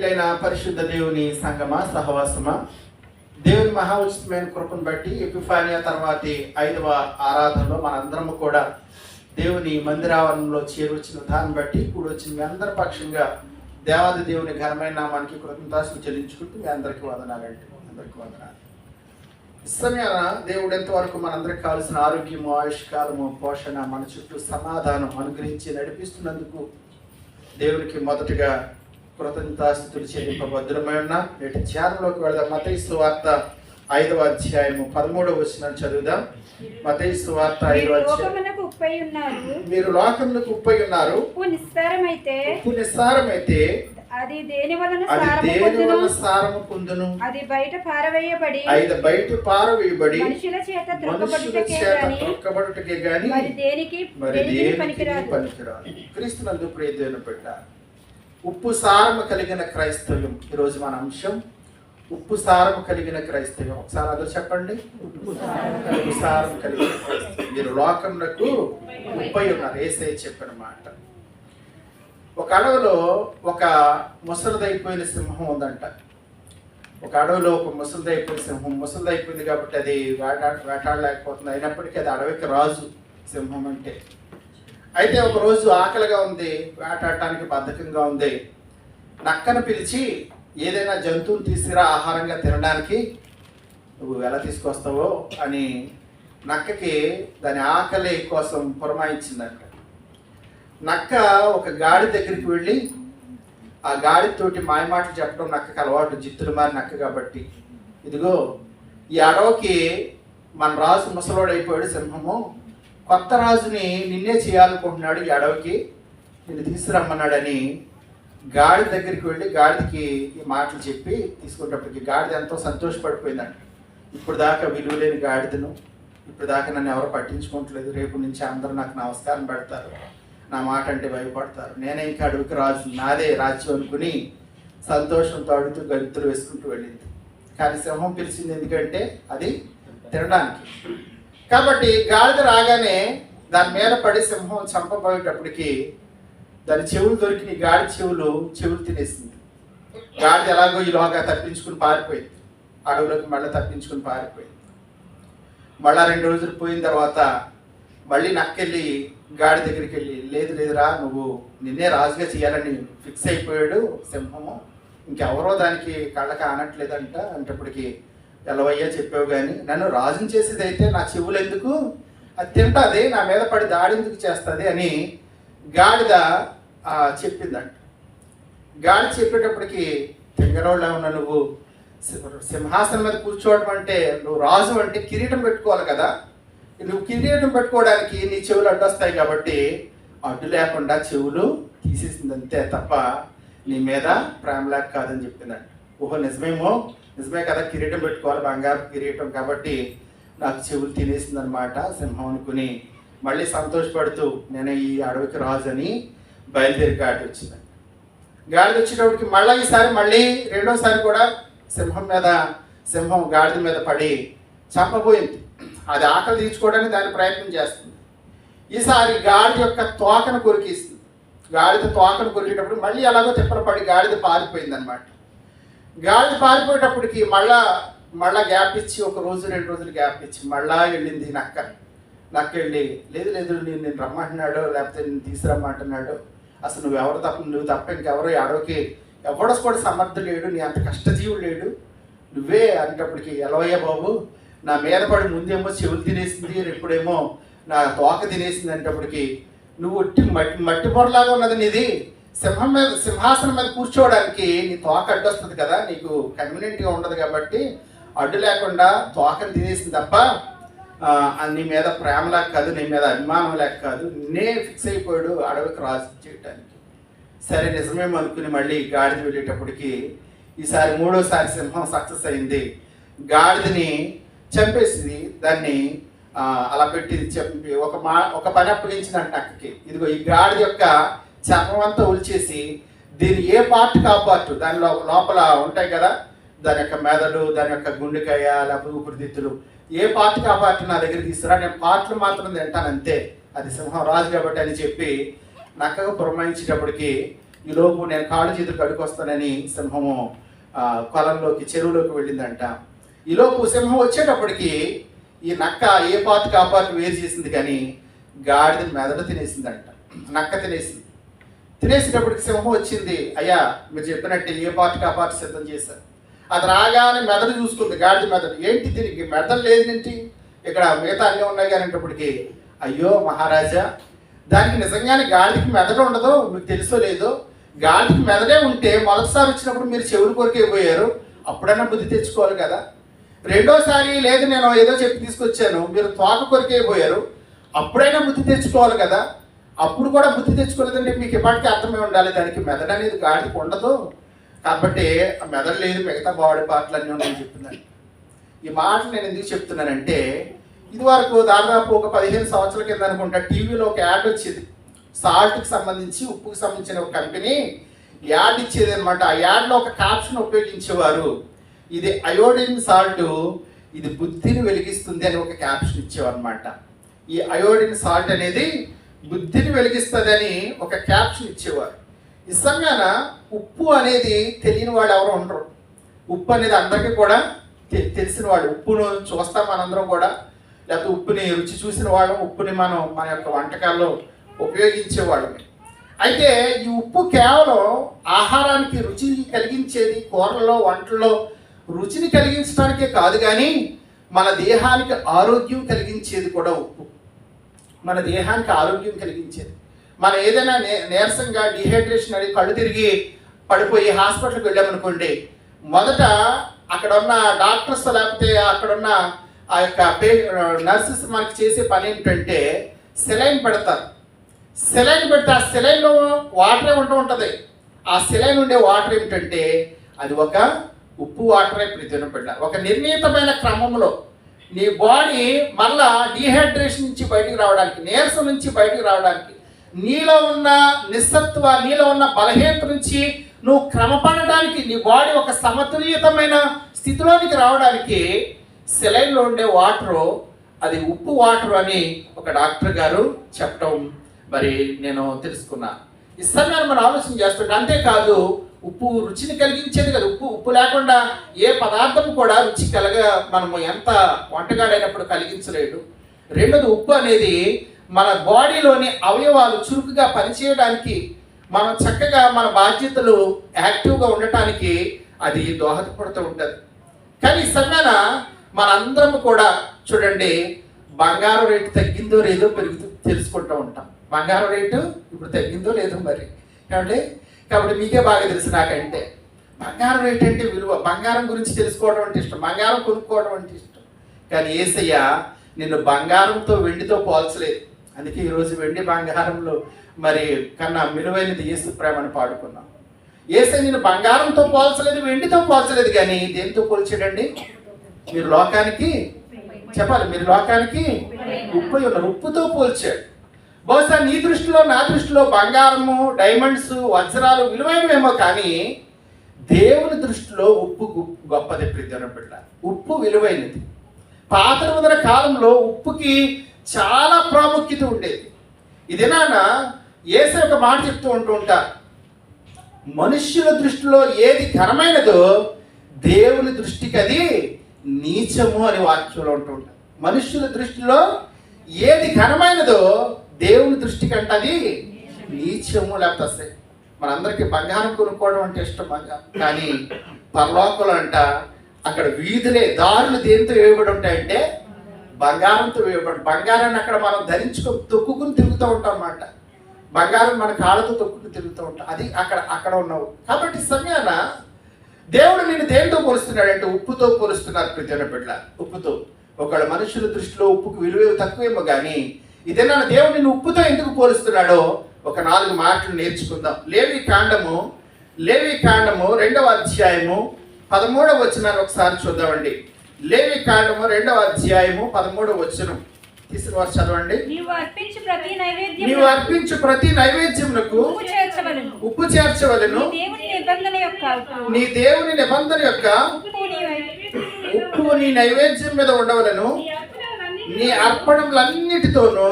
ప్రియులైన పరిశుద్ధ దేవుని సంగమా సహవాసమా, దేవుని మహా ఉచితమైన కృపను బట్టి ఎపిఫానియా తర్వాతి 5వ ఆరాధనలో మనందరము కూడా దేవుని మందిరావరణంలో చేరొచ్చిన దాన్ని బట్టి కూడి వచ్చిన మీ అందరి పక్షంగా దేవాది దేవుని ఘనమైన నామానికి కృతజ్ఞతాస్తుతులు చెల్లించుకుంటూ మీ అందరికీ వందనాలండి. అందరికీ వందనాలు. సమయాన దేవుడు ఎంతవరకు మనందరికి కావాల్సిన ఆరోగ్యము, ఆయుష్కాలము, పోషణ, మన చుట్టూ సమాధానం అనుగ్రహించి నడిపిస్తున్నందుకు దేవునికి మొదటగా కృతజ్ఞతాస్తుతులు చెల్లింపబద్దులమై ఉన్నాం. నేటి ధ్యానంలోకి వెళదాం. మత్తయి సువార్త 5వ అధ్యాయము 13వ వచనం చదువుదాం. మత్తయి సువార్త 5వ అధ్యాయం. మీరు లోకమునకు ఉప్పై ఉన్నారు. ఉప్పు నిస్సారమైతే అది దేని వలన సారము పొందును? అది బయట పారవేయబడి మనుషుల చేత త్రొక్కబడుటకే గాని మరి దేనికి పనికిరాదు. క్రీస్తునందు ప్రియ దేవుని బిడ్డ, ఉప్పు సారము కలిగిన క్రైస్తవ్యం ఈరోజు మన అంశం. ఉప్పు సారము కలిగిన క్రైస్తవ్యం. ఒకసారి అదో చెప్పండి. ఉప్పు సారము కలిగిన క్రైస్తవ్యం. మీరు లోకమునకు ఉప్పై ఉన్నారు. యేసయ్య చెప్పిన మాట. ఒక అడవిలో ఒక ముసలిదైపోయిన సింహం ఉందంట. ఒక అడవిలో ఒక ముసలిదైపోయిన సింహం. ముసలిదైపోయింది కాబట్టి అది వేటాడలేకపోతుంది. అయినప్పటికీ అది అడవికి రాజు సింహం అంటే. అయితే ఒక రోజు ఆకలిగా ఉంది, వేటాడటానికి బద్ధకంగా ఉంది. నక్కను పిలిచి ఏదైనా జంతువుని తీసుకురా ఆహారంగా తినడానికి, నువ్వు ఎలా తీసుకొస్తావో అని నక్కకి దాని ఆకలి కోసం పురమాయించిందంట. నక్క ఒక గాడి దగ్గరికి వెళ్ళి ఆ గాడితోటి మాయమాటలు చెప్పడం నక్కకి అలవాటు. జిత్తులు మారి నక్క కాబట్టి, ఇదిగో ఈ అడవికి మన రాజు ముసలోడైపోయాడు సింహము, కొత్త రాజుని నిన్నే చేయాలనుకుంటున్నాడు, ఈ అడవికి నిన్ను తీసుకురమ్మన్నాడని గాడి దగ్గరికి వెళ్ళి గాడికి ఈ మాటలు చెప్పి తీసుకునేటప్పటికి గాడిద ఎంతో సంతోషపడిపోయిందంట. ఇప్పుడు దాకా విలువలేని గాడిదను, ఇప్పుడు దాకా నన్ను ఎవరు పట్టించుకోవట్లేదు, రేపు నుంచి అందరూ నాకు నమస్కారం పెడతారు, నా మాట అంటే భయపడతారు, నేనే ఇంకా అడవికి రాజు, నాదే రాజ్యం అనుకుని సంతోషంతో అడుగుతూ గంతులు వేసుకుంటూ వెళ్ళింది. కానీ సింహం పిలిచింది ఎందుకంటే అది తినడానికి. కాబట్టి గాడిద రాగానే దాని మీద పడి సింహం చంపబోయేటప్పటికి దాని చెవులు దొరికి గాడి చెవులు తినేసింది. గాడిద ఎలాగో ఈలోగా తప్పించుకుని పారిపోయింది. అడవులోకి మళ్ళీ తప్పించుకుని పారిపోయింది. మళ్ళా 2 రోజులు పోయిన తర్వాత మళ్ళీ నక్కెళ్ళి గాడి దగ్గరికి వెళ్ళి, లేదురా, నువ్వు నిన్నే రాజుగా చేయాలని ఫిక్స్ అయిపోయాడు సింహము, ఇంకెవరో దానికి కళ్ళకి ఆనట్లేదంట. అంటప్పటికి ఎలవయ్యా చెప్పావు కానీ నన్ను రాజుని చేసేది అయితే నా చెవులు ఎందుకు, అది తింటుంది, నా మీద పడి దాడి ఎందుకు చేస్తుంది అని గాడిద చెప్పిందంట. గాడి చెప్పేటప్పటికి, తింగరోళ్ళ ఉన్న నువ్వు సింహాసనం మీద కూర్చోవడం అంటే, నువ్వు రాజు అంటే కిరీటం పెట్టుకోవాలి కదా, నువ్వు కిరీటం పెట్టుకోవడానికి నీ చెవులు అడ్డొస్తాయి కాబట్టి అడ్డు లేకుండా చెవులు తీసేసింది అంతే తప్ప నీ మీద ప్రేమలాగా కాదని చెప్పిందంట. ఓహో నిజమే కదా, కిరీటం పెట్టుకోవాలి, బంగారు కిరీటం, కాబట్టి నాకు చెవులు తినేసింది అనమాట సింహం అనుకుని మళ్ళీ సంతోషపడుతూ నేను ఈ అడవికి రాజు అని బయలుదేరి గాడి వచ్చిందంట. గాడిద వచ్చేటప్పటికి మళ్ళీ రెండోసారి కూడా సింహం గాడిద మీద పడి చంపబోయింది. అది ఆకలి తీర్చుకోవడానికి దాని ప్రయత్నం చేస్తుంది. ఈసారి గాడిద యొక్క తోకను కొరికిస్తుంది. గాడిద తోకను కొరికేటప్పుడు మళ్ళీ అలాగో తిప్పలు పడి గాడిద పారిపోయింది అనమాట. గాడిద పారిపోయేటప్పటికి మళ్ళా గ్యాప్ ఇచ్చి 1 రోజు 2 రోజులు గ్యాప్ ఇచ్చి మళ్ళా వెళ్ళింది నక్క వెళ్ళి, లేదు నేను రమ్మంటున్నాడు, లేకపోతే నేను తీసుకురమ్మంటున్నాడు, అసలు నువ్వు తప్ప ఇంకెవరో అడవికి ఎవడో కూడా సమర్థుడు లేడు, నీ అంత కష్టజీవుడు లేడు, నువ్వే అనేటప్పటికి, ఎలవయ్య బాబు, నా మీద పడి ముందేమో చెవులు తినేసింది, ఇప్పుడేమో నా తోక తినేసింది అనేటప్పటికి, నువ్వు మట్టి పొరలాగా ఉన్నది నీది, సింహాసనం మీద కూర్చోవడానికి నీ తోక అడ్డొస్తుంది కదా, నీకు కన్వీనియంట్గా ఉండదు కాబట్టి అడ్డు లేకుండా తోకను తినేసింది తప్ప నీ మీద ప్రేమలాగా కాదు, నీ మీద అభిమానం లేక కాదు, నిన్నే ఫిక్స్ అయిపోయాడు అడవికి రాజు చేయడానికి. సరే నిజమేమో అనుకుని మళ్ళీ గాడిద వెళ్ళేటప్పటికి ఈసారి 3వసారి సింహం సక్సెస్ అయింది. గాడిదని చంపేసింది. దాన్ని అలా పెట్టి చెప్పి ఒక పని అప్పగించిందంట నక్కకి. ఇదిగో ఈ గాడిద యొక్క చర్మం అంతా ఉల్చేసి దీని ఏ పార్ట్ కాపార్ట్ దాని లోపల ఉంటాయి కదా, దాని యొక్క మెదడు, దాని యొక్క గుండెకాయ, లేకపోతే ఊపిరితిత్తులు, ఏ పార్ట్ కాపార్ట్ నా దగ్గర తీసుకురా, నేను పార్ట్లు మాత్రం తింటాను అంతే, అది సింహం రాజు కాబట్టి అని చెప్పి నక్కకు పురమాయించేటప్పటికి ఈలోపు నేను కాళ్ళు చేతులు కడుకొస్తానని సింహము కొలంలోకి చెరువులోకి వెళ్ళిందంట. ఈలోపు సింహం వచ్చేటప్పటికి ఈ నక్క ఏ పాతికి ఆ పాతికి వేరు చేసింది, కానీ గాడిద మెదడు తినేసిందంట. నక్క తినేసేటప్పటికి సింహం వచ్చింది, అయ్యా మీరు చెప్పినట్టు ఏ పార్టీకి ఆ పార్టీ సిద్ధం చేశారు. అది రాగానే మెదడు చూసుకుంది, గాడిద మెదడు. ఏంటి దీనికి మెదడు లేదేంటి, ఇక్కడ మిగతా అన్నీ ఉన్నాయి కానీ అనేటప్పటికి, అయ్యో మహారాజా, దానికి నిజంగానే గాడికి మెదడు ఉండదు, మీకు తెలుసో లేదో. గాడికి మెదడే ఉంటే మొదటిసారి వచ్చినప్పుడు మీరు చెవులు కొరికే పోయారు, అప్పుడైనా బుద్ధి తెచ్చుకోవాలి కదా. రెండోసారి లేదు నేను ఏదో చెప్పి తీసుకొచ్చాను, మీరు తోక కొరికే పోయారు, అప్పుడైనా బుద్ధి తెచ్చుకోవాలి కదా. అప్పుడు కూడా బుద్ధి తెచ్చుకోలేదంటే మీకు ఎప్పటికీ అర్థమై ఉండాలి, దానికి మెదడు అనేది గాడికి ఉండదు, కాబట్టి ఆ మెదడు లేదు, మిగతా బాడీ పార్ట్లు అన్నీ ఉన్నాయని చెప్తున్నాను. ఈ మాటలు నేను ఎందుకు చెప్తున్నానంటే, ఇదివరకు దాదాపు ఒక 15 సంవత్సరాల కింద అనుకుంటా టీవీలో ఒక యాడ్ వచ్చేది, సాల్ట్కి సంబంధించి, ఉప్పుకి సంబంధించిన ఒక కంపెనీ యాడ్ ఇచ్చేది అనమాట. ఆ యాడ్లో ఒక క్యాప్షన్ ఉపయోగించేవారు, ఇది అయోడిన్ సాల్ట్, ఇది బుద్ధిని వెలిగిస్తుంది అని ఒక క్యాప్షన్ ఇచ్చేవారు అనమాట. ఈ అయోడిన్ సాల్ట్ అనేది బుద్ధిని వెలిగిస్తుందని ఒక క్యాప్షన్ ఇచ్చేవారు. నిజంగాన ఉప్పు అనేది తెలియని వాడు ఎవరు ఉండరు. ఉప్పు అనేది అందరికీ కూడా తెలిసిన వాడు. ఉప్పును చూస్తాం మనందరం కూడా, లేకపోతే ఉప్పుని రుచి చూసిన వాళ్ళం, ఉప్పుని మనం మన యొక్క వంటకాల్లో ఉపయోగించేవాళ్ళమే. అయితే ఈ ఉప్పు కేవలం ఆహారానికి రుచి కలిగించేది, కూరల్లో వంటల్లో రుచిని కలిగించడానికే కాదు, కానీ మన దేహానికి ఆరోగ్యం కలిగించేది కూడా ఉప్పు. మన దేహానికి ఆరోగ్యం కలిగించేది. మనం ఏదైనా నీరసంగా డిహైడ్రేషన్ అని కళ్ళు తిరిగి పడిపోయి హాస్పిటల్కి వెళ్ళామనుకోండి, మొదట అక్కడ ఉన్న డాక్టర్స్ లేకపోతే అక్కడ ఉన్న ఆ యొక్క నర్సెస్ మనకి చేసే పని ఏంటంటే సెలైన్ పెడతారు. సెలైన్ పెడితే ఆ సెలైన్లో వాటరే ఉంటుంది. ఆ సెలైన్ ఉండే వాటర్ ఏమిటంటే అది ఒక ఉప్పు వాటరే. ప్రతిదినం పెట్టాలి ఒక నిర్ణీతమైన క్రమంలో నీ బాడీ మళ్ళా డీహైడ్రేషన్ నుంచి బయటికి రావడానికి, నీరసం నుంచి బయటికి రావడానికి, నీలో ఉన్న నిస్సత్వ, నీలో ఉన్న బలహీనత నుంచి నువ్వు క్రమపడడానికి, నీ బాడీ ఒక సమతుల్యతమైన స్థితిలోనికి రావడానికి సెలైన్లో ఉండే వాటరు అది ఉప్పు వాటర్ అని ఒక డాక్టర్ గారు చెప్పడం మరి నేను తెలుసుకున్నా. ఈ సమయాన్ని మనం ఆలోచన చేస్తుంటే, అంతేకాదు ఉప్పు రుచిని కలిగించేది కదా. ఉప్పు లేకుండా ఏ పదార్థం కూడా రుచి మనము ఎంత వంటగాడైనప్పుడు కలిగించలేడు. రెండోది, ఉప్పు అనేది మన బాడీలోని అవయవాలు చురుకుగా పనిచేయడానికి, మనం చక్కగా మన బాధ్యతలు యాక్టివ్గా ఉండటానికి అది దోహదపడుతూ ఉంటుంది. కానీ ఈ సమయాన మనందరం కూడా చూడండి, బంగారం రేటు తగ్గిందో లేదో తెలుసుకుంటూ ఉంటాం. బంగారం రేటు ఇప్పుడు తగ్గిందో లేదో మరి ఏమంటే, కాబట్టి మీకే బాగా తెలుసు నాకంటే. బంగారం రేటు అంటే విలువ, బంగారం గురించి తెలుసుకోవడం అంటే ఇష్టం, బంగారం కొనుక్కోవడం అంటే ఇష్టం. కానీ యేసయ్య నిన్ను బంగారంతో వెండితో పోల్చలేదు. అందుకే ఈరోజు వెండి బంగారంలో మరి కన్నా విలువైనది యేసు ప్రేమను పాడుకున్నాం. యేసయ్య నిన్ను బంగారంతో పోల్చలేదు, వెండితో పోల్చలేదు, కానీ దేనితో పోల్చాడండి? మీరు లోకానికి చెప్పాలి, మీరు లోకానికి ఉప్పు ఉన్నారు, ఉప్పుతో పోల్చాడు. బహుశా నీ దృష్టిలో నా దృష్టిలో బంగారము, డైమండ్స్, వజ్రాలు విలువైనవేమో, కానీ దేవుని దృష్టిలో ఉప్పు గొప్పది. ప్రియమైన బిడ్డ, ఉప్పు విలువైనది. పాత నిబంధన కాలంలో ఉప్పుకి చాలా ప్రాముఖ్యత ఉండేది. ఇదేనా యేసయ్య ఒక మాట చెప్తూ ఉంటారు, మనుష్యుల దృష్టిలో ఏది ఘనమైనదో దేవుని దృష్టికి అది నీచము అని వాక్యంలో ఉంటుంటారు. మనుష్యుల దృష్టిలో ఏది ఘనమైనదో దేవుని దృష్టి కంటే అది నీచము. లేకపోతే మనందరికీ బంగారం కొనుక్కోవడం అంటే ఇష్టం, బంగారం. కానీ పరలోకంలో అంట అక్కడ వీధులే, దారులు దేనితో వేయబడి ఉంటాయంటే బంగారంతో వేయబడి. బంగారాన్ని అక్కడ మనం తొక్కుకుని తిరుగుతూ ఉంటాం అన్నమాట. బంగారం మన కాళ్ళతో తొక్కుకుని తిరుగుతూ ఉంటాం. అది అక్కడ ఉన్నావు. కాబట్టి సమయాన దేవుడు నేను దేనితో పోలుస్తున్నాడంటే ఉప్పుతో పోలుస్తున్నారు. ప్రతి బిడ్డ ఉప్పుతో. ఒకవేళ మనుషుల దృష్టిలో ఉప్పుకు విలువ తక్కువేమో, కానీ ఇదేనా దేవుడు నిన్ను ఉప్పుతో ఎందుకు పోలుస్తున్నాడో ఒక 4 మాటలు నేర్చుకుందాం. లేవి కాండము 2వ అధ్యాయము 13వ వచనాన్ని ఒకసారి చూద్దామండి. లేవి కాండము 2వ అధ్యాయము 13వ వచనం తీసిన వారు చదవండి. నీవు అర్పించు ప్రతి నైవేద్యమునకు ఉప్పు చేర్చవలెను. నీ దేవుని నిబంధన యొక్క ఉప్పు నీ నైవేద్యం మీద ఉండవలను. నీ అర్పణములన్నిటితోనూ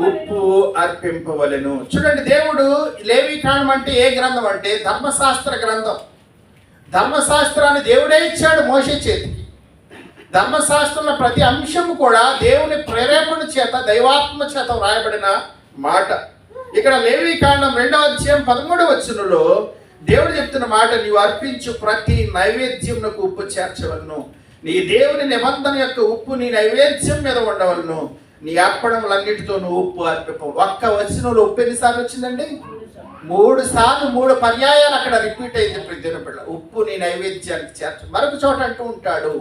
ఉప్పు అర్పింపవలెను. చూడండి, దేవుడు లేవీకాండం అంటే ఏ గ్రంథం అంటే ధర్మశాస్త్ర గ్రంథం. ధర్మశాస్త్రాన్ని దేవుడే ఇచ్చాడు మోషే చేతికి. ధర్మశాస్త్రంలో ప్రతి అంశము కూడా దేవుని ప్రేరేపణ చేత, దైవాత్మ చేత వ్రాయబడిన మాట. ఇక్కడ లేవీకాండం 2వ అధ్యాయం 13వ వచనంలో దేవుడు చెప్తున్న మాట, నీవు అర్పించు ప్రతి నైవేద్యమునకు ఉప్పు చేర్చవలను. నీ దేవుని నిబంధన యొక్క ఉప్పు నీ నైవేద్యం మీద ఉండవలను. నీ అర్పణములన్నిటితో నువ్వు ఉప్పు అర్పింప. ఒక్క వచనంలో ఉప్పు ఎన్నిసార్లు వచ్చిందండి? 3 సార్లు, 3 పర్యాయాలు అక్కడ రిపీట్ అయింది. ప్రతి బిడ్డ ఉప్పు నీ నైవేద్యానికి చేర్చు. మరొక చోట అంటూ ఉంటాడు,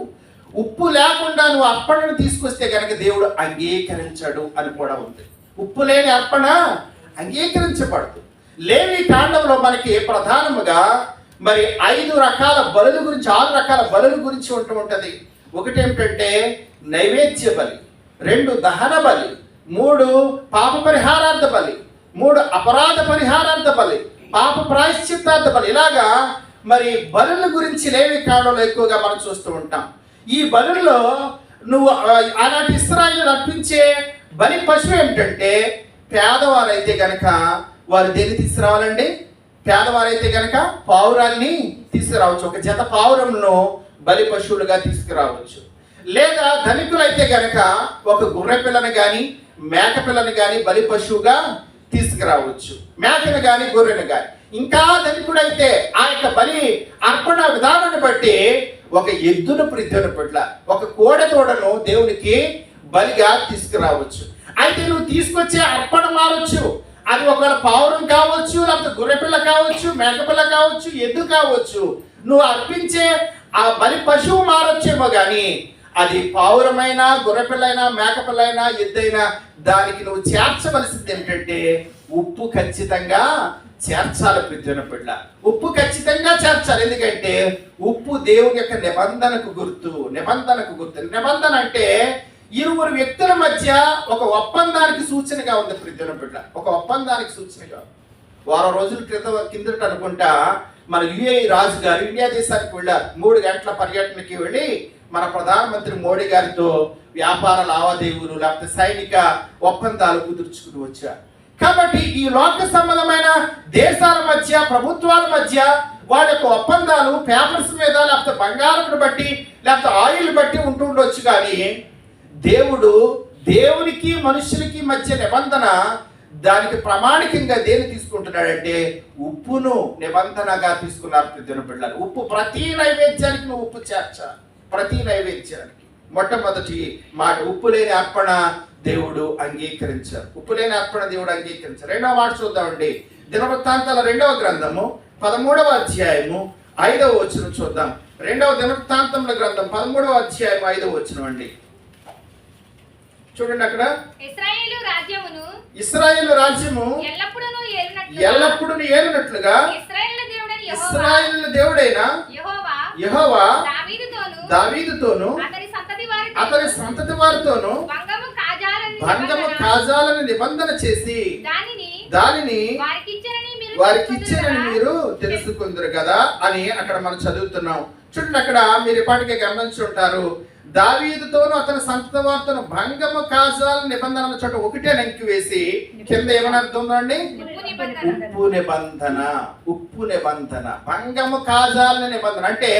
ఉప్పు లేకుండా నువ్వు అర్పణను తీసుకొస్తే కనుక దేవుడు అంగీకరించడు అని కూడా ఉంది. ఉప్పు లేని అర్పణ అంగీకరించబడదు. లేవి కాండంలో మనకి ప్రధానముగా మరి 5 రకాల బలుల గురించి, 6 రకాల బలుల గురించి ఉంటది. ఒకటి ఏమిటంటే నైవేద్య బలి, 2 దహన బలి, 3 పాప పరిహారార్థ బలి, 3 అపరాధ పరిహారార్థ బలి, పాప ప్రాయశ్చిత్తార్థ బలి. ఇలాగా మరి బలుల గురించి లేవి కాండంలో ఎక్కువగా మనం చూస్తూ ఉంటాం. ఈ బలుల్లో నువ్వు ఆనాటి ఇశ్రాయేలు అర్పించే బలి పశువు ఏమిటంటే, పేదవారైతే గనక వారు దేన్ని తీసుకురావాలండి? పేదవారైతే గనక పావురాన్ని తీసుకురావచ్చు. ఒక జత పావురంను బలి పశువులుగా తీసుకురావచ్చు. లేదా ధనికులైతే గనక ఒక గొర్రె పిల్లను కానీ మేక పిల్లను కానీ బలి పశువుగా తీసుకురావచ్చు. మేకను కానీ గొర్రెను కానీ. ఇంకా ధనికుడైతే ఆ యొక్క బలి అర్పణ విధానాన్ని బట్టి ఒక ఎద్దును ప్రీతిని పట్ల, ఒక కోడెతోడను దేవునికి బలిగా తీసుకురావచ్చు. అయితే నువ్వు తీసుకొచ్చే అర్పణ మారచ్చు. అది ఒకవేళ పావురం కావచ్చు, లేకపోతే గొర్రెపిల్ల కావచ్చు, మేకపిల్ల కావచ్చు, ఎద్దు కావచ్చు. నువ్వు అర్పించే ఆ బలి పశువు మారొచ్చేమో కానీ అది పావురమైనా, గొర్రెపిల్లైనా, మేకపిల్లైనా, ఎద్దైనా దానికి నువ్వు చేర్చవలసింది ఏమిటంటే ఉప్పు ఖచ్చితంగా చేర్చాలి. ప్రియమైన బిడ్డ, ఉప్పు ఖచ్చితంగా చేర్చాలి. ఎందుకంటే ఉప్పు దేవుని యొక్క నిబంధనకు గుర్తు. నిబంధన అంటే ఇరువురు వ్యక్తుల మధ్య ఒక ఒప్పందానికి సూచనగా ఉంది. ప్రియమైన బిడ్డ, ఒక ఒప్పందానికి సూచనగా. వారం రోజుల కిందట అనుకుంటా మన యుఏఈ రాజు గారు ఇండియా దేశానికి వెళ్ళారు. 3 గంటల పర్యటనకి వెళ్ళి మన ప్రధానమంత్రి మోడీ గారితో వ్యాపార లావాదేవీలు లేకపోతే సైనిక ఒప్పందాలు కుదుర్చుకుని వచ్చారు. కాబట్టి ఈ లోక సంబంధమైన దేశాల మధ్య, ప్రభుత్వాల మధ్య వాళ్ళ యొక్క ఒప్పందాలు పేపర్స్ మీద లేకపోతే బంగారం బట్టి లేకపోతే ఆయిల్ బట్టి ఉంటుండొచ్చు. కానీ దేవునికి మనుషులకి మధ్య నిబంధన, దానికి ప్రామాణికంగా దేని తీసుకుంటున్నాడంటే ఉప్పును నిబంధనగా తీసుకున్నారు. ప్రియమైన బిడ్డలారా, ఉప్పు ప్రతి నైవేద్యానికి నువ్వు ఉప్పు చేర్చాలి. ప్రతి నైవేద్యానికి మొట్టమొదటి మాట, ఉప్పు లేని అర్పణ దేవుడు అంగీకరించారు. ఉప్పు లేని అర్పణ దేవుడు అంగీకరించారు. 2వ మాట చూద్దామండి. దినవృత్తాంతాల 2వ గ్రంథము 13వ అధ్యాయము 5వ వచనం చూద్దాం. 2వ దినవృత్తాంతముల గ్రంథం 13వ అధ్యాయం 5వ వచనం అండి. చూడండి, అక్కడ ఇశ్రాయేలు రాజ్యము ఎల్లప్పుడూ ఏలినట్లుగా ఇశ్రాయేలు దేవుడైన యెహోవా దావీదుతోను అతని సంతతి వారితోను భంగము కాజాలని నిబంధన చేసి దానిని వారికిచ్చానని మీరు తెలుసుకుందరు కదా అని అక్కడ మనం చదువుతున్నాం. చూడండి, అక్కడ మీరు ఇప్పటికే గమనించి ఉంటారు. దావీదుతోను అతని సంతతి వారితోను భంగము కాజాల నిబంధన చోట ఒకటే నంకి వేసి కింద ఏమని అర్థం ఉందండి? ఉప్పు నిబంధన, భంగము కాజాలని నిబంధన అంటే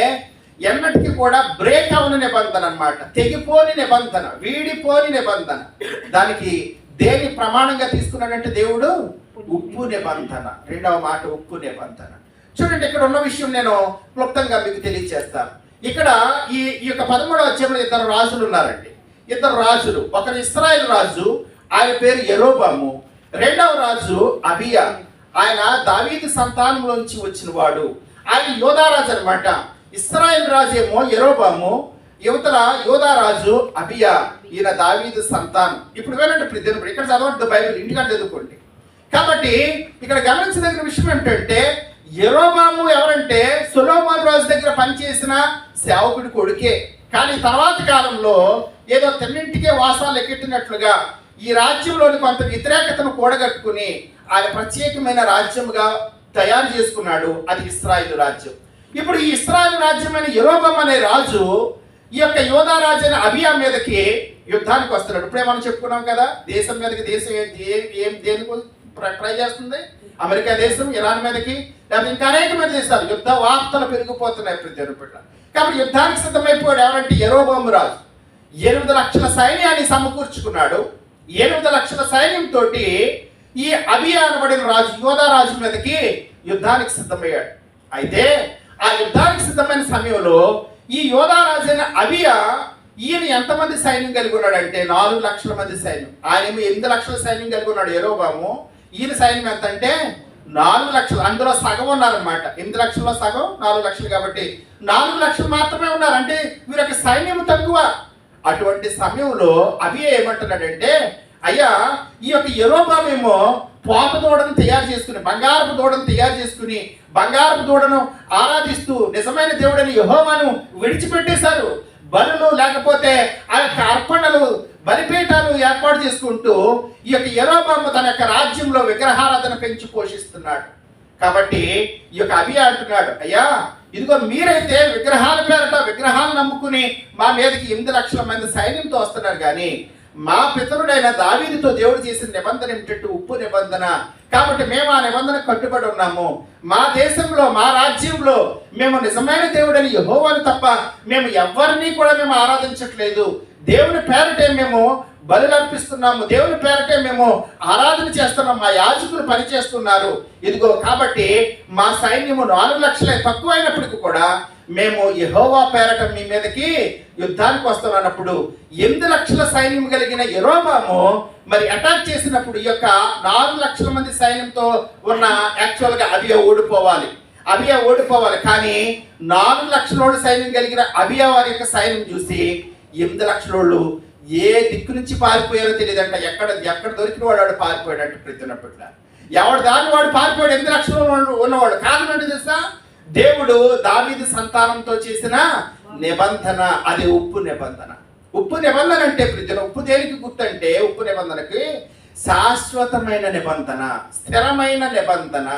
ఎన్నటికీ కూడా బ్రేక్ అవని నిబంధన అన్నమాట. తెగిపోని నిబంధన, వీడిపోని నిబంధన. దానికి దేని ప్రమాణంగా తీసుకున్నాడంటే దేవుడు ఉప్పు నిబంధన. 2వ మాట ఉప్పు నిబంధన. చూడండి, ఇక్కడ ఉన్న విషయం నేను క్లుప్తంగా మీకు తెలియజేస్తాను. ఇక్కడ ఈ యొక్క 13వ అధ్యాయంలో 2 రాజులు ఉన్నారండి. 2 రాజులు. ఒకరు ఇశ్రాయేలు రాజు, ఆయన పేరు యెరోబాము. 2వ రాజు అబియా. ఆయన దావీదు సంతానంలోంచి వచ్చిన వాడు. ఆయన యోధారాజు అనమాట. ఇశ్రాయేలు రాజు ఏమో యెరోబాము, యువతల యోధారాజు అబియా. ఈయన దావీదు సంతానం. ఇప్పుడు వినండి ప్రియమైన, ఇక్కడ చదవండి బైబిల్, ఇంటికాడ చదువుకోండి. కాబట్టి ఇక్కడ గమనించదగిన విషయం ఏమిటంటే యెరోబాము ఎవరంటే సొలొమోను రాజు దగ్గర పనిచేసిన సేవకుడి కొడుకే. కానీ తర్వాత కాలంలో ఏదో తెన్నింటికే వాసాలు ఎక్కెట్టినట్లుగా ఈ రాజ్యంలోని కొంత వ్యతిరేకతను కూడగట్టుకుని ఆయన ప్రత్యేకమైన రాజ్యముగా తయారు చేసుకున్నాడు. అది ఇశ్రాయేలు రాజ్యం. ఇప్పుడు ఈ ఇశ్రాయేలు రాజ్యమైన యెరోబాము అనే రాజు ఈ యొక్క యోధా రాజు అయిన అబియా మీదకి యుద్ధానికి వస్తున్నాడు. ఇప్పుడే మనం చెప్పుకున్నాం కదా, దేశం మీదకి దేశం దేనికి ట్రై చేస్తుంది? అమెరికా దేశం ఇరాన్ మీదకి, లేకపోతే ఇంకా అనేకమైన దేశాలు యుద్ధ వార్తలు పెరిగిపోతున్నాయి ప్రతి ఒక్కటి. కాబట్టి యుద్ధానికి సిద్ధమైపోయాడు. ఎవరంటే యెరోబోము రాజు 8 లక్షల సైన్యాన్ని సమకూర్చుకున్నాడు. 8 లక్షల సైన్యంతో ఈ అబియా అనబడిన రాజు, యోధా రాజు మీదకి యుద్ధానికి సిద్ధమయ్యాడు. అయితే ఆ యుద్ధానికి సిద్ధమైన సమయంలో ఈ యోధా రాజు అయిన అబియా, ఈయన ఎంతమంది సైన్యం కలిగి ఉన్నాడంటే 4 లక్షల మంది సైన్యం. ఆయన 8 లక్షల సైన్యం కలిగి ఉన్నాడు యెరోబాము. ఈయన సైన్యం ఎంత అంటే 4 లక్షలు. అందులో సగం ఉన్నారనమాట. 8 లక్షల్లో సగం 4 లక్షలు, కాబట్టి 4 లక్షలు మాత్రమే ఉన్నారు. అంటే వీరికి సైన్యం తక్కువ. అటువంటి సమయంలో అబియా ఏమంటున్నాడంటే, అయ్యా ఈ యొక్క యెరోబామేమో పోత దూడను తయారు చేసుకుని, బంగారపు దూడను తయారు చేసుకుని, బంగారపు దూడను ఆరాధిస్తూ నిజమైన దేవుడని యెహోవాను విడిచిపెట్టేశారు. బలులు లేకపోతే ఆ యొక్క అర్పణలు, బలిపీఠాలు ఏర్పాటు చేసుకుంటూ ఈ యొక్క యెరోబాము తన యొక్క రాజ్యంలో విగ్రహారాధన పెంచి పోషిస్తున్నాడు. కాబట్టి ఈ యొక్క అబియా అంటున్నాడు, అయ్యా ఇదిగో మీరైతే విగ్రహాల పేరట విగ్రహాలు నమ్ముకుని మా మీదకి 8 లక్షల మంది సైన్యంతో వస్తున్నారు, కానీ మా పితరుడైన దావీదుతో దేవుడు చేసిన నిబంధన ఏమిటంటే ఉప్పు నిబంధన. కాబట్టి మేము ఆ నిబంధన కట్టుబడి ఉన్నాము. మా దేశంలో, మా రాజ్యంలో మేము నిజమైన దేవుడని యెహోవాను తప్ప మేము ఎవరిని కూడా మేము ఆరాధించట్లేదు. దేవుని పేరటే మేము బలులు అర్పిస్తున్నాము, దేవుని పేరటే మేము ఆరాధన చేస్తున్నాం, మా యాజకులు పనిచేస్తున్నారు. ఇదిగో కాబట్టి మా సైన్యము 4 లక్షలే తక్కువ అయినప్పటికీ కూడా మేము యెహోవా పేరట మీ మీదకి యుద్ధానికి వస్తామన్నప్పుడు 8 లక్షల సైన్యం కలిగిన యెరోబాము మరి అటాక్ చేసినప్పుడు ఈ యొక్క 4 లక్షల మంది సైన్యంతో ఉన్న యాక్చువల్గా అబియా ఓడిపోవాలి. కానీ 4 లక్షల సైన్యం కలిగిన అబియా వారి యొక్క సైన్యం చూసి 8 లక్షల ఏ దిక్కు నుంచి పారిపోయారో తెలియదంట. ఎక్కడ దొరికిన వాడు పారిపోయాడంట. ప్రతినప్పట్ల ఎవడు దాన్ని వాడు పారిపోయాడు. 8 లక్షల ఉన్నవాడు కారణం ఏంటి తెలుసా? దేవుడు దావీదు సంతానంతో చేసిన నిబంధన. అది ఉప్పు నిబంధన. ఉప్పు నిబంధన అంటే ఉప్పు దేనికి గుర్తంటే, ఉప్పు నిబంధనకి శాశ్వతమైన నిబంధన, స్థిరమైన నిబంధన,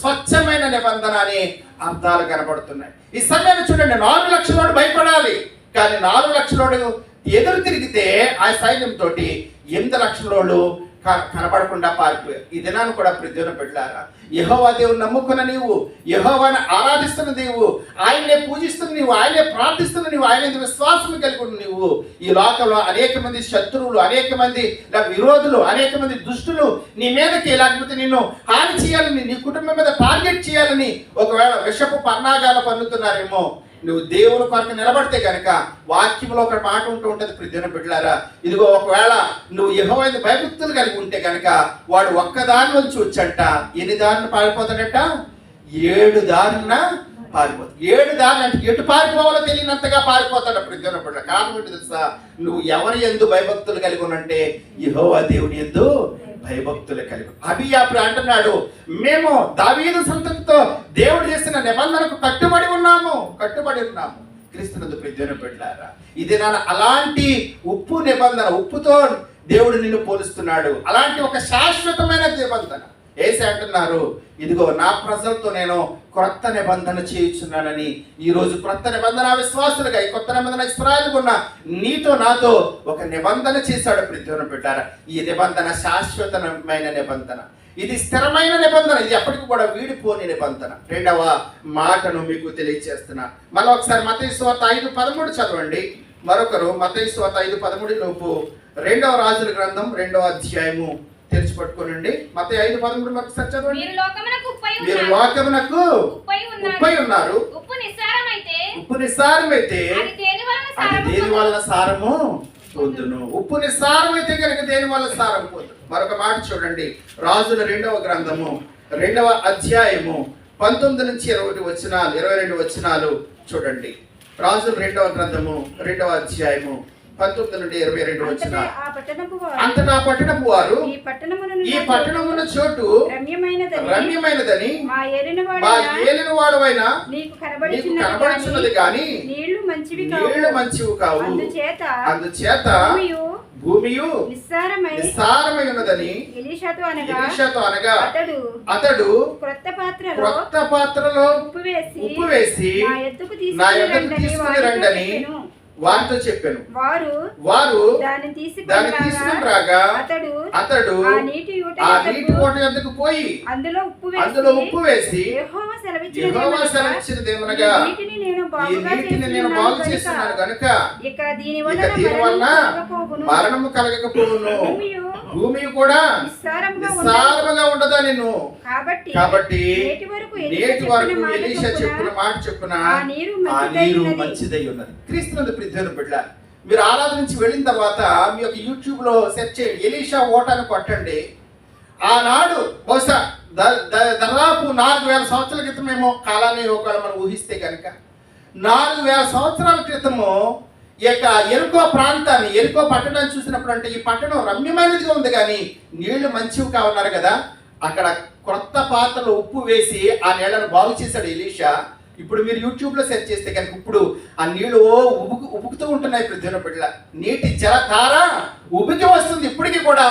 స్వచ్ఛమైన నిబంధన అని అర్థాలు కనబడుతున్నాయి. ఈ సమయాన్ని చూడండి, 4 లక్షల భయపడాలి, కానీ 4 లక్షల ఎదురు తిరిగితే ఆ సైన్యంతో 8 లక్షల కనబడకుండా పారిపోయారు. ఈ దినాన్ని కూడా ప్రతిదిన పెట్టారా, యెహోవా దేవుని నమ్ముకున్న నీవు, యెహోవాను ఆరాధిస్తున్న నీవు, ఆయన్నే పూజిస్తున్న నీవు, ఆయనే ప్రార్థిస్తున్న నీవు, ఆయన విశ్వాసం కలిగి ఉన్న నీవు, ఈ లోకంలో అనేక మంది శత్రువులు, అనేక మంది విరోధులు, అనేక మంది దుష్టులు నీ మీదకి, లేకపోతే నిన్ను హాని చేయాలని, నీ కుటుంబం మీద టార్గెట్ చేయాలని ఒకవేళ విషపు పన్నాగాలు పన్నుతున్నారేమో, నువ్వు దేవుని కొరకు నిలబడితే కనుక వాక్యంలో ఒక మాట ఉంటుంది ప్రతిదిన బిడ్డలారా, ఇదిగో ఒకవేళ నువ్వు యెహోవా భయభక్తులు కలిగి ఉంటే కనుక వాడు ఒక్క దారి నుంచి వచ్చంట ఎన్ని దారిని పారిపోతాడట? 7 దారున పారిపోతాడు. 7 దారులు అంటే ఎటు పారిపోవాలో తెలియనంతగా పారిపోతాడు ప్రతిదిన బిడ్డ. కారణం ఏంటి తెలుసా? నువ్వు ఎవరి యందు భయభక్తులు కలిగి ఉన్నంటే యెహోవా దేవుని యందు భయభక్తులు కలిగి. అబియా అంటున్నాడు, మేము దావీదు సంతతితో దేవుడు చేసిన నిబంధనకు కట్టుబడి ఉన్నాము. క్రీస్తునందు ప్రియమైన బిడ్డలారా, ఇది అలాంటి ఉప్పు నిబంధన, ఉప్పుతో దేవుడు నిన్ను పోలుస్తున్నాడు. అలాంటి ఒక శాశ్వతమైన నిబంధన. యేసే అంటున్నారు, ఇదిగో నా ప్రజలతో నేను క్రొత్త నిబంధన చేయుచున్నానని. ఈరోజు క్రొత్త నిబంధన విశ్వాసులుగా, ఈ కొత్త నిబంధన ఇశ్రాయేలుగా ఉన్న నీతో నాతో ఒక నిబంధన చేశాడు ప్రతిదిన బిడ్డారా. ఈ నిబంధన శాశ్వతమైన నిబంధన, ఇది స్థిరమైన నిబంధన, ఇది ఎప్పటికీ కూడా వీడిపోని నిబంధన. 2వ మాటను మీకు తెలియజేస్తున్నా. మళ్ళీ ఒకసారి మత్తయి సువార్త 5:13 చదవండి. మరొకరు మత్తయి సువార్త 5:13 లోపు 2వ రాజుల గ్రంథం 2వ అధ్యాయము తెరిచి పట్టుకోనండి. మత్తయి 5:13 మరొకసారి చదవండి. మీరు లోకమునకు ఉప్పై ఉన్నారు. ఉప్పు నిస్సారమైతే అది దేని వలన సారము పొందును. ఉప్పు నిస్సారమైతే కనుక దేని వల్ల సారం పొందును. మరొక మాట చూడండి, రాజుల 2వ గ్రంథము 2వ అధ్యాయము 19 నుంచి 22 వచనాలు చూడండి. రాజుల 2వ గ్రంథము 2వ అధ్యాయము 19 నుండి 22 వచనాలు. అంతటా పట్టణపు వారు ఈ పట్టణమున చోటు రమ్యమైనదని మా ఏలినవాడవైన నీకు కనబడుచున్నది గాని నీళ్లు మంచివి కావు. అందుచేత భూమియు నిస్సారమై ఉన్నదని ఎలీషాతో అనగా అతడు క్రొత్త పాత్రలో ఉప్పు వేసి నా యొద్దకు తీసుకుని రండని వారితో చెప్పాను. వారు దాన్ని తీసుకుని రాగా అతడు ఆ నీటి ఊట యొద్దకు పోయి అందులో ఉప్పు వేసి యెహోవా సెలవిచ్చినదేమనగా ఈ నీటిని నేను బాగు చేస్తున్నాను కనుక ఇక దీని వలన మరణము కలగకపోవును, భూమి కూడా నిస్సారముగా ఉండదా నేను. కాబట్టి నేటి వరకు ఎలీషా చెప్పిన మాట చెప్పున ఆ నీరు మంచిదై ఉన్నది. క్రీస్తునందు ప్రియమైన బిడ్డ, మీరు ఆరాధన నుంచి వెళ్ళిన తర్వాత మీ యొక్క యూట్యూబ్ లో సెర్చ్ చేయండి, ఎలీషా ఓటాను కొట్టండి. ఆనాడు బహుశా దాదాపు 4000 సంవత్సరాల క్రితమేమో కాలాన్ని ఒకవేళ మనం ఊహిస్తే కనుక 4000 సంవత్సరాల క్రితము ఈ యొక్క ఎరుకో ప్రాంతాన్ని, ఎరుకో పట్టణాన్ని చూసినప్పుడు అంటే ఈ పట్టణం రమ్యమైనదిగా ఉంది కానీ నీళ్లు మంచివి కావన్నారు కదా. అక్కడ కొత్త పాత్రలో ఉప్పు వేసి ఆ నీళ్లను బాగు చేశాడు ఎలీషా. ఇప్పుడు మీరు యూట్యూబ్ లో సెర్చ్ చేస్తే కనుక ఇప్పుడు ఆ నీళ్లు ఉబుకుతూ ఉంటున్నాయి. ప్రతిదిన బిడ్డ నీటి జలధార ఉబికి వస్తుంది. ఇప్పటికీ కూడా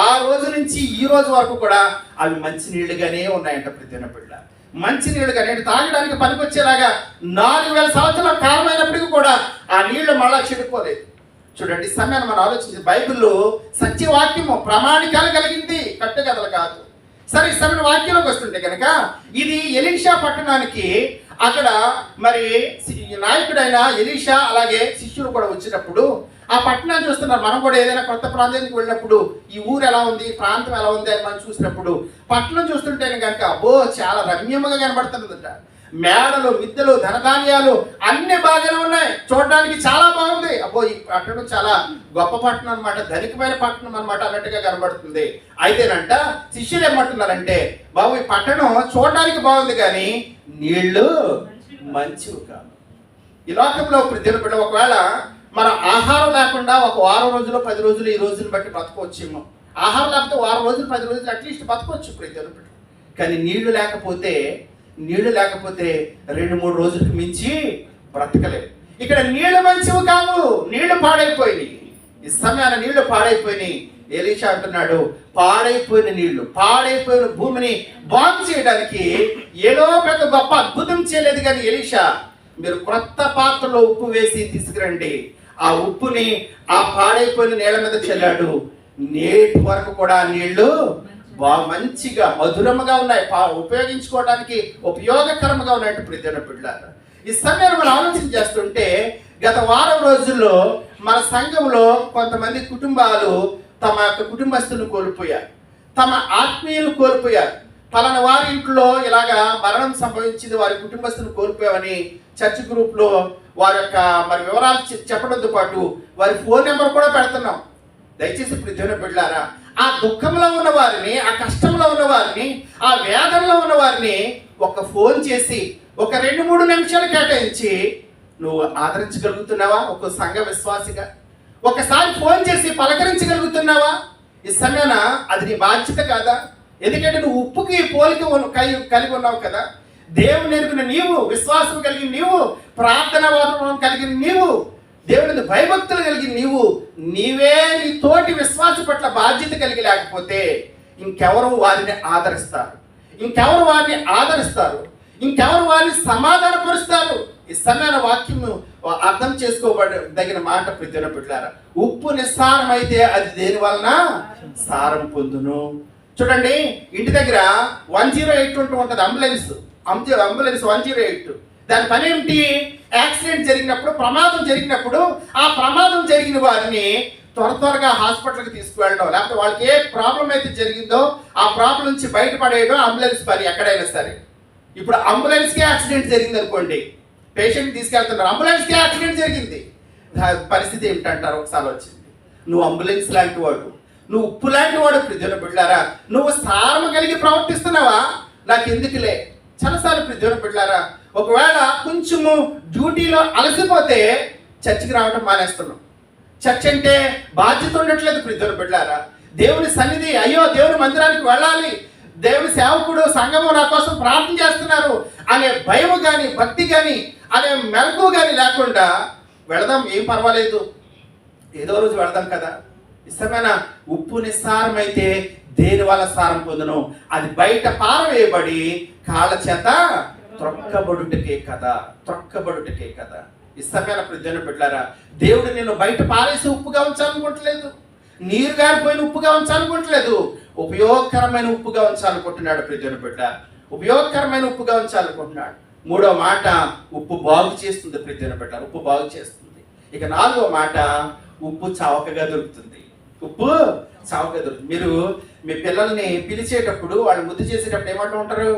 ఆ రోజు నుంచి ఈ రోజు వరకు కూడా అవి మంచి నీళ్లుగానే ఉన్నాయంట. ప్రతిదిన బిడ్డ మంచి నీళ్లుగానే తాగడానికి పనికొచ్చేలాగా 4000 సంవత్సరాల కాలమైనప్పటికీ కూడా ఆ నీళ్లు మళ్ళా చెడిపోలేదు. చూడండి, సమయాన్ని మనం ఆలోచించి బైబిల్లో సత్యవాక్యము ప్రామాణికాలు కలిగింది, కట్టుకథలు కాదు. సరే, సమయ వాక్యంలోకి వస్తుంటే కనుక ఇది ఎలీషా పట్టణానికి అక్కడ మరి నాయకుడైన ఎలీషా అలాగే శిష్యులు కూడా వచ్చినప్పుడు ఆ పట్టణాన్ని చూస్తున్నారు. మనం కూడా ఏదైనా కొత్త ప్రాంతానికి వెళ్ళినప్పుడు ఈ ఊరు ఎలా ఉంది, ప్రాంతం ఎలా ఉంది అని మనం చూసినప్పుడు పట్టణం చూస్తుంటేనే కనుక అబ్బో చాలా రమ్యముగా కనబడుతుందట. మేడలు, మిద్దెలు, ధనధాన్యాలు అన్ని బాగానే ఉన్నాయి, చూడడానికి చాలా బాగుంది. అబ్బో ఈ పట్టణం చాలా గొప్ప పట్టణం అనమాట, ధనికమైన పట్టణం అనమాట అన్నట్టుగా కనబడుతుంది. అయితేనంట శిష్యులు ఏమంటున్నారంటే, బాబు ఈ పట్టణం చూడడానికి బాగుంది కానీ నీళ్లు మంచివి కాదు. ఈ లోకంలో ప్రజలు బిడ్డ ఒకవేళ మన ఆహారం లేకుండా ఒక వారం రోజులు 10 రోజులు ఈ రోజుని బట్టి బతకవచ్చేమో. ఆహారం లేకపోతే వారం రోజులు 10 రోజులు అట్లీస్ట్ బతకవచ్చు ప్రజలు బిడ్డ. కానీ నీళ్లు లేకపోతే 2-3 రోజులకు మించి బ్రతకలేదు. ఇక్కడ నీళ్లు మంచివి కావు, నీళ్లు పాడైపోయినాయి. ఈ సమయాన నీళ్లు పాడైపోయినాయి. ఎలీషా అంటున్నాడు, పాడైపోయిన నీళ్లు, పాడైపోయిన భూమిని బాగు చేయడానికి ఏదో పెద్ద గొప్ప అద్భుతం చేయలేదు కానీ ఎలీషా, మీరు క్రొత్త పాత్రలో ఉప్పు వేసి తీసుకురండి. ఆ ఉప్పుని ఆ పాడైపోయిన నీళ్ల మీద చల్లాడు. నేటి వరకు కూడా నీళ్లు మంచిగా మధురముగా ఉన్నాయి, ఉపయోగించుకోవడానికి ఉపయోగకరంగా ఉన్నట్టు ప్రియమైన బిడ్డలారా. ఈ సమయాన్ని మనం ఆలోచన చేస్తుంటే గత వారం రోజుల్లో మన సంఘంలో కొంతమంది కుటుంబాలు తమ యొక్క కుటుంబస్తులను కోల్పోయారు, తమ ఆత్మీయులు కోల్పోయారు. పలానా వారి ఇంట్లో ఇలాగా మరణం సంభవించింది, వారి కుటుంబస్తులను కోల్పోయామని చర్చ్ గ్రూప్ లో వారి యొక్క మరి వివరాలు చెప్పడంతో పాటు వారి ఫోన్ నెంబర్ కూడా పెడుతున్నాం. దయచేసి ప్రియమైన బిడ్డలారా, ఆ దుఃఖంలో ఉన్న వారిని, ఆ కష్టంలో ఉన్న వారిని, ఆ వేదనలో ఉన్న వారిని ఒక ఫోన్ చేసి ఒక 2-3 నిమిషాలు కేటాయించి నువ్వు ఆదరించగలుగుతున్నావా? ఒక సంఘ విశ్వాసిగా ఒకసారి ఫోన్ చేసి పలకరించగలుగుతున్నావా? ఈ సమయాన అది నీ బాధ్యత కాదా? ఎందుకంటే నువ్వు ఉప్పుకి పోలిక కలిగి ఉన్నావు కదా. దేవుని ఎరుగున నీవు, విశ్వాసం కలిగిన నీవు, ప్రార్థన వాతావరణం కలిగిన నీవు, దేవుని భయభక్తులు కలిగిన నీవే నీ తోటి విశ్వాస పట్ల బాధ్యత కలిగి లేకపోతే ఇంకెవరు వారిని ఆదరిస్తారు? ఇంకెవరు వారిని సమాధానపరుస్తారు? ఈ సమయాన వాక్యం అర్థం చేసుకోబడదగిన మాట ప్రియమైన బిడ్డలారా. ఉప్పు నిస్సారమైతే అది దేని వలన సారం పొందును. చూడండి, ఇంటి దగ్గర 108 ఉంటుంది, అంబులెన్స్ 108. దాని పని ఏమిటి? యాక్సిడెంట్ జరిగినప్పుడు, ప్రమాదం జరిగినప్పుడు ఆ ప్రమాదం జరిగిన వారిని త్వరగా హాస్పిటల్కి తీసుకువెళ్ళడం, లేకపోతే వాళ్ళకి ఏ ప్రాబ్లం అయితే జరిగిందో ఆ ప్రాబ్లం నుంచి బయటపడేయడం అంబులెన్స్ పని ఎక్కడైనా సరే. ఇప్పుడు అంబులెన్స్కి యాక్సిడెంట్ జరిగింది అనుకోండి, పేషెంట్ తీసుకెళ్తున్నారు, అంబులెన్స్కి యాక్సిడెంట్ జరిగింది, పరిస్థితి ఏమిటంటారు? ఒకసారి వచ్చింది. నువ్వు అంబులెన్స్ లాంటి వాడు, నువ్వు ఉప్పు లాంటి వాడు. ప్రియమైన బిడ్డలారా, నువ్వు సారం కలిగి ప్రవర్తిస్తున్నావా? నాకు ఎందుకులే. చాలాసార్లు ప్రియమైన బిడ్డలారా, ఒకవేళ కొంచెము డ్యూటీలో అలసిపోతే చర్చికి రావటం మానేస్తున్నాం. చర్చ్ అంటే బాధ్యత ఉండట్లేదు ప్రియమైన బిడ్డలారా. దేవుని సన్నిధి, అయ్యో దేవుని మందిరానికి వెళ్ళాలి, దేవుని సేవకుడు సంఘము నా కోసం ప్రార్థన చేస్తున్నారు అనే భయం కానీ, భక్తి కానీ, అనే మెలకు కానీ లేకుండా వెళదాం, ఏం పర్వాలేదు, ఏదో రోజు వెళదాం కదా. ఇష్టమైన ఉప్పు నిస్సారమైతే దేని వల్ల సారం పొందును? అది బయట పారవేయబడి కాళ్ళ చేత త్రొక్కబడుటకే కదా. ఇష్టమైన ప్రజలను పెట్టారా, దేవుడు నేను బయట పారేసి ఉప్పుగా ఉంచాలనుకోవట్లేదు, నీరు గారిపోయిన ఉప్పుగా ఉంచాలనుకోవట్లేదు, ఉపయోగకరమైన ఉప్పుగా ఉంచాలనుకుంటున్నాడు. ప్రజలను పెట్ట ఉపయోగకరమైన ఉప్పుగా ఉంచాలనుకుంటున్నాడు. మూడో మాట, ఉప్పు బాగు చేస్తుంది. ప్రజలను పెట్టారు, ఉప్పు బాగు చేస్తుంది. ఇక నాలుగో మాట, ఉప్పు చవకగా దొరుకుతుంది. ఉప్పు చవకగా దొరుకుతుంది. మీరు మీ పిల్లల్ని పిలిచేటప్పుడు, వాళ్ళు ముద్దు చేసేటప్పుడు ఏమంటూ ఉంటారు?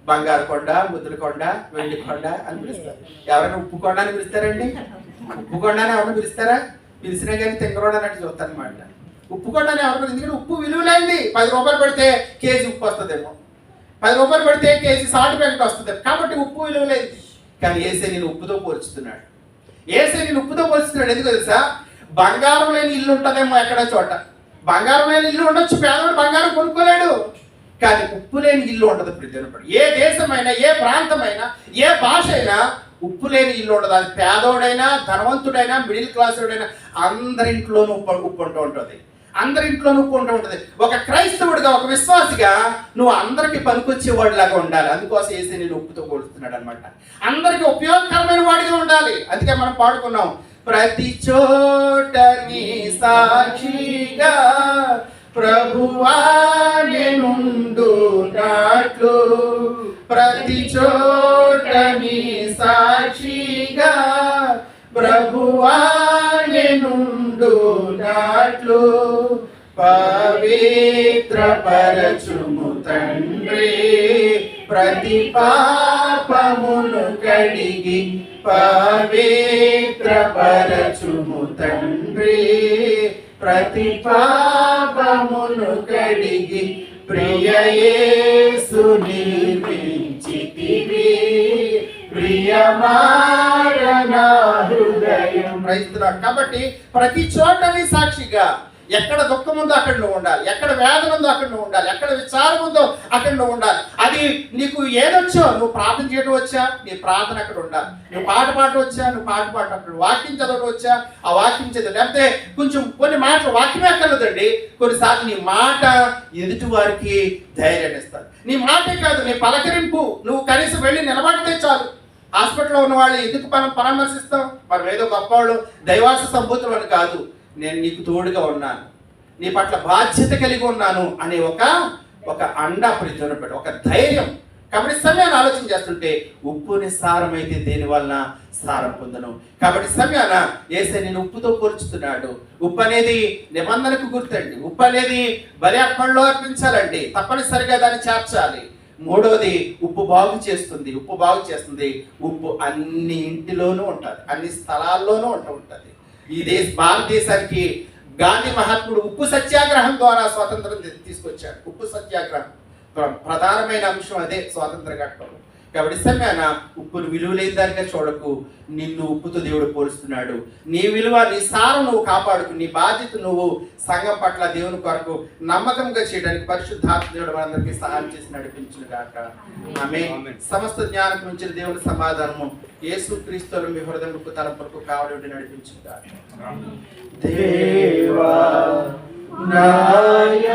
బంగారు కొండ, ముద్దుల కొండ, వెండి కొండ అని పిలుస్తారు. ఎవరైనా ఉప్పు కొండ అని పిలుస్తారండి? ఉప్పు కొండ అని ఎవరైనా పిలుస్తారా? పిలిచినా కానీ తింగరోడు అన్నట్టు చూస్తారు అనమాట. ఉప్పు కొండ అని ఎవరు? ఎందుకంటే ఉప్పు విలువలేండి. 10 రూపాయలు పెడితే కేజీ ఉప్పు వస్తుందేమో, 10 రూపాయలు పెడితే కేజీ సాల్ట్ ప్యాకెట్ వస్తుంది. కాబట్టి ఉప్పు విలువలేదు. కానీ యేసే నేను ఉప్పుతో పోల్చుతున్నాడు. యేసే నేను ఉప్పుతో పోల్చుతున్నాడు. ఎందుకు తెలుసా? బంగారం లేని ఇల్లు ఉంటుందేమో ఎక్కడో చోట, బంగారం లేని ఇల్లు ఉండొచ్చు, పేదవాడు బంగారం కొనుక్కోలేడు. కానీ ఉప్పు లేని ఇల్లు ఉండదు. ప్రజలు ఏ దేశమైనా, ఏ ప్రాంతమైనా, ఏ భాష అయినా ఉప్పు లేని ఇల్లు ఉండదు. అది పేదోడైనా, ధనవంతుడైనా, మిడిల్ క్లాస్ వాడైనా అందరింట్లోనూ ఉప్పు ఉంటూ ఉంటుంది. అందరింట్లోనూ ఉప్పు ఉంటూ ఉంటుంది. ఒక క్రైస్తవుడిగా, ఒక విశ్వాసిగా నువ్వు అందరికి పనికొచ్చేవాడి లాగా ఉండాలి. అందుకోసం యేసే నేను ఉప్పుతో పోలుస్తున్నాడు అనమాట. అందరికి ఉపయోగకరమైన వాడిగా ఉండాలి. అందుకే మనం పాడుకున్నాం, ప్రతి చోట నీ సాక్షిగా ప్రభువా నేనుండునట్లు, ప్రతి చోట నీ సాక్షిగా ప్రభువా నేనుండునట్లు, పవిత్రపరచుము తండ్రి ప్రతి పాపమును కడిగి, పవిత్రపరచుము తండ్రి ప్రతి పాపమును కడిగి, ప్రియ యేసు నిర్మించితివి ప్రియమారణ హృదయం. కాబట్టి ప్రతి చోటని సాక్షిగా, ఎక్కడ దుఃఖం ఉందో అక్కడ నువ్వు ఉండాలి, ఎక్కడ వేదన ఉందో అక్కడ నువ్వు ఉండాలి, ఎక్కడ విచారం ఉందో అక్కడ నువ్వు ఉండాలి. అది నీకు ఏదొచ్చో, నువ్వు ప్రార్థన చేయడం వచ్చా, నీ ప్రార్థన అక్కడ ఉండాలి. నువ్వు పాట పాట వచ్చా, నువ్వు పాట పాట అక్కడ, వాక్యం చదవడం వచ్చా, ఆ వాక్యం చదవడం. లేకపోతే కొంచెం కొన్ని మాటలు, వాక్యమే అక్కర్లేదండి, కొన్నిసార్లు నీ మాట ఎదుటి వారికి ధైర్యాన్ని ఇస్తాడు. నీ మాటే కాదు, నీ పలకరింపు, నువ్వు కనీసం వెళ్ళి నిలబడితే చాలు. హాస్పిటల్లో ఉన్న వాళ్ళు ఎందుకు మనం పరామర్శిస్తాం? మనం ఏదో గొప్పవాళ్ళు, దైవాస సంభూతులు అని కాదు. నేను నీకు తోడుగా ఉన్నాను, నీ పట్ల బాధ్యత కలిగి ఉన్నాను అనే ఒక అండా ప్రజలను పెట్ట, ఒక ధైర్యం. కాబట్టి సమయాన్ని ఆలోచన చేస్తుంటే ఉప్పు నిస్సారం అయితే దేని వలన సారం పొందను. కాబట్టి సమయాన యేసే నేను ఉప్పుతో పోల్చుతున్నాడు. ఉప్పు అనేది నిబంధనకు గుర్తండి. ఉప్పు అనేది బలి అర్పణలో అర్పించాలండి, తప్పనిసరిగా దాన్ని చేర్చాలి. మూడవది, ఉప్పు బాగు చేస్తుంది. ఉప్పు బాగు చేస్తుంది. ఉప్పు అన్ని ఇంటిలోనూ ఉంటుంది, అన్ని స్థలాల్లోనూ ఉంటుంది. ఈ భారతదేశానికి గాంధీ మహాత్ముడు ఉప్పు సత్యాగ్రహం ద్వారా స్వాతంత్రం తీసుకొచ్చాడు. ఉప్పు సత్యాగ్రహం ప్రధానమైన అంశం అదే స్వాతంత్ర ఘట్టంలో. కాబట్టి సమయాన ఉప్పును విలువ లేని దానిగా చూడకు, నిన్ను ఉప్పుతో దేవుడు పోలుస్తున్నాడు. నీ విలువ, నీ సారం నువ్వు కాపాడుకు, నీ బాధ్యత నువ్వు సంఘం పట్ల దేవుని కొరకు నమ్మకంగా చేయడానికి పరిశుద్ధాత్మ దేవుడు మనందరికీ సహాయం చేసి నడిపించును గాక. ఆమేన్. సమస్త జ్ఞానం నుంచి దేవుని సమాధానము యేసుక్రీస్తును మీ హృదయముకు తలంపులకు కావడి నడిపించును గాక. దేవా నాయ